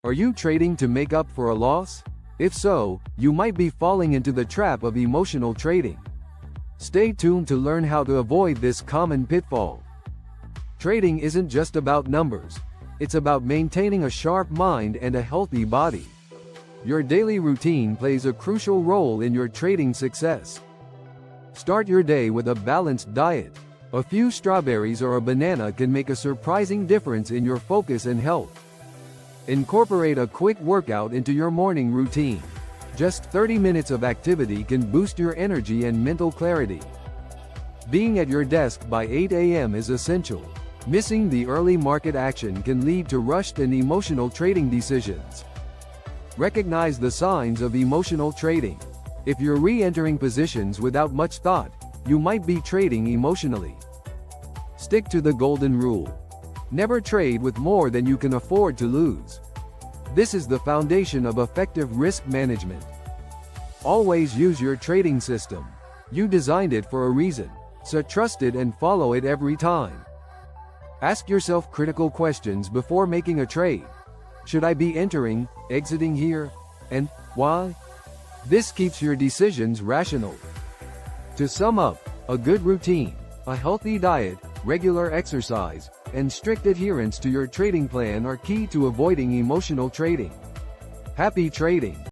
Are you trading to make up for a loss? If so, you might be falling into the trap of emotional trading. Stay tuned to learn how to avoid this common pitfall. Trading isn't just about numbers. It's about maintaining a sharp mind and a healthy body. Your daily routine plays a crucial role in your trading success. Start your day with a balanced diet. A few strawberries or a banana can make a surprising difference in your focus and health. Incorporate a quick workout into your morning routine. Just 30 minutes of activity can boost your energy and mental clarity. Being at your desk by 8 a.m. is essential. Missing the early market action can lead to rushed and emotional trading decisions. Recognize the signs of emotional trading. If you're re-entering positions without much thought, you might be trading emotionally. Stick to the golden rule. Never trade with more than you can afford to lose. This is the foundation of effective risk management. Always use your trading system. You designed it for a reason, so trust it and follow it every time. Ask yourself critical questions before making a trade. Should I be entering, exiting here, and why? This keeps your decisions rational. To sum up, a good routine, a healthy diet, regular exercise, and strict adherence to your trading plan are key to avoiding emotional trading. Happy trading!